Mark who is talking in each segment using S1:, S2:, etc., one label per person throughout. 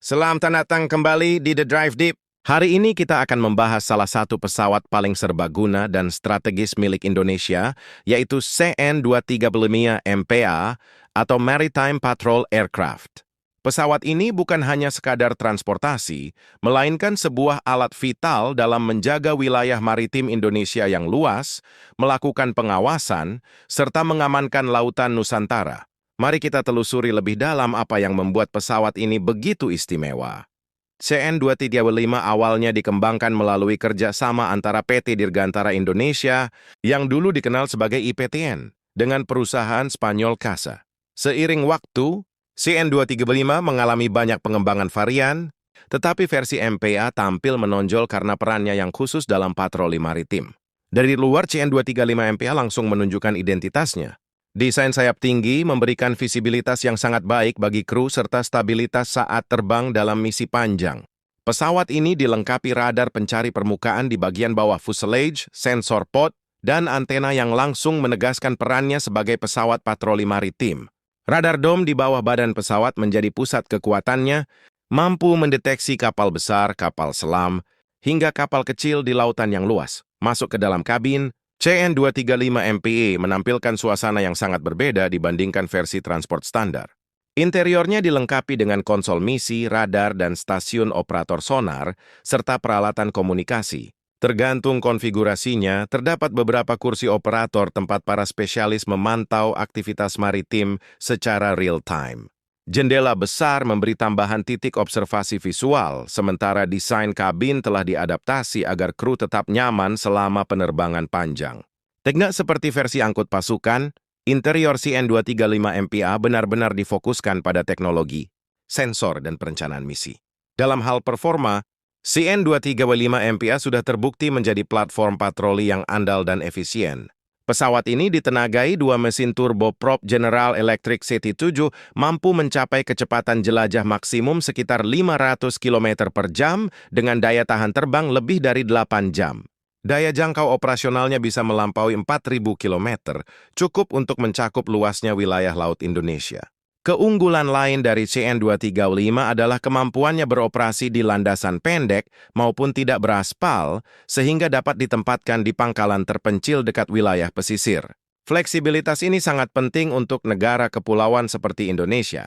S1: Selamat datang kembali di The Drive Deep. Hari ini kita akan membahas salah satu pesawat paling serbaguna dan strategis milik Indonesia, yaitu CN-235 MPA atau Maritime Patrol Aircraft. Pesawat ini bukan hanya sekadar transportasi, melainkan sebuah alat vital dalam menjaga wilayah maritim Indonesia yang luas, melakukan pengawasan, serta mengamankan lautan Nusantara. Mari kita telusuri lebih dalam apa yang membuat pesawat ini begitu istimewa. CN-235 awalnya dikembangkan melalui kerjasama antara PT Dirgantara Indonesia yang dulu dikenal sebagai IPTN dengan perusahaan Spanyol CASA. Seiring waktu, CN-235 mengalami banyak pengembangan varian, tetapi versi MPA tampil menonjol karena perannya yang khusus dalam patroli maritim. Dari luar, CN-235 MPA langsung menunjukkan identitasnya. Desain sayap tinggi memberikan visibilitas yang sangat baik bagi kru serta stabilitas saat terbang dalam misi panjang. Pesawat ini dilengkapi radar pencari permukaan di bagian bawah fuselage, sensor pod, dan antena yang langsung menegaskan perannya sebagai pesawat patroli maritim. Radar dome di bawah badan pesawat menjadi pusat kekuatannya, mampu mendeteksi kapal besar, kapal selam, hingga kapal kecil di lautan yang luas. Masuk ke dalam kabin, CN-235 MPA menampilkan suasana yang sangat berbeda dibandingkan versi transport standar. Interiornya dilengkapi dengan konsol misi, radar, dan stasiun operator sonar, serta peralatan komunikasi. Tergantung konfigurasinya, terdapat beberapa kursi operator tempat para spesialis memantau aktivitas maritim secara real-time. Jendela besar memberi tambahan titik observasi visual, sementara desain kabin telah diadaptasi agar kru tetap nyaman selama penerbangan panjang. Tidak seperti versi angkut pasukan, interior CN-235 MPA benar-benar difokuskan pada teknologi, sensor, dan perencanaan misi. Dalam hal performa, CN-235 MPA sudah terbukti menjadi platform patroli yang andal dan efisien. Pesawat ini ditenagai dua mesin turboprop General Electric CT7 mampu mencapai kecepatan jelajah maksimum sekitar 500 km per jam dengan daya tahan terbang lebih dari 8 jam. Daya jangkau operasionalnya bisa melampaui 4.000 km, cukup untuk mencakup luasnya wilayah laut Indonesia. Keunggulan lain dari CN-235 adalah kemampuannya beroperasi di landasan pendek maupun tidak beraspal, sehingga dapat ditempatkan di pangkalan terpencil dekat wilayah pesisir. Fleksibilitas ini sangat penting untuk negara kepulauan seperti Indonesia.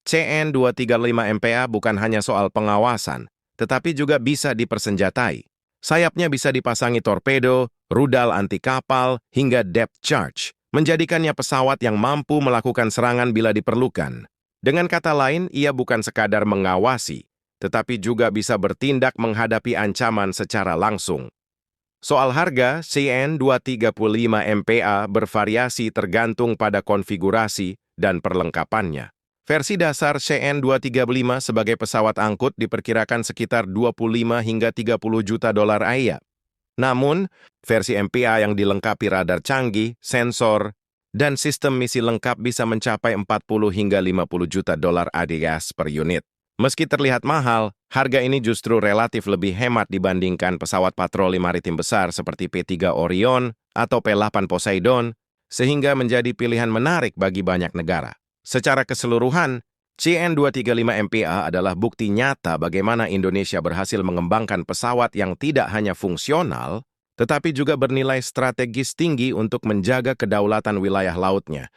S1: CN-235 MPA bukan hanya soal pengawasan, tetapi juga bisa dipersenjatai. Sayapnya bisa dipasangi torpedo, rudal anti kapal, hingga depth charge, menjadikannya pesawat yang mampu melakukan serangan bila diperlukan. Dengan kata lain, ia bukan sekadar mengawasi, tetapi juga bisa bertindak menghadapi ancaman secara langsung. Soal harga, CN-235 MPA bervariasi tergantung pada konfigurasi dan perlengkapannya. Versi dasar CN-235 sebagai pesawat angkut diperkirakan sekitar 25 hingga 30 juta dolar AS. Namun, versi MPA yang dilengkapi radar canggih, sensor, dan sistem misi lengkap bisa mencapai 40 hingga 50 juta dolar AS per unit. Meski terlihat mahal, harga ini justru relatif lebih hemat dibandingkan pesawat patroli maritim besar seperti P-3 Orion atau P-8 Poseidon, sehingga menjadi pilihan menarik bagi banyak negara. Secara keseluruhan, CN-235 MPA adalah bukti nyata bagaimana Indonesia berhasil mengembangkan pesawat yang tidak hanya fungsional, tetapi juga bernilai strategis tinggi untuk menjaga kedaulatan wilayah lautnya.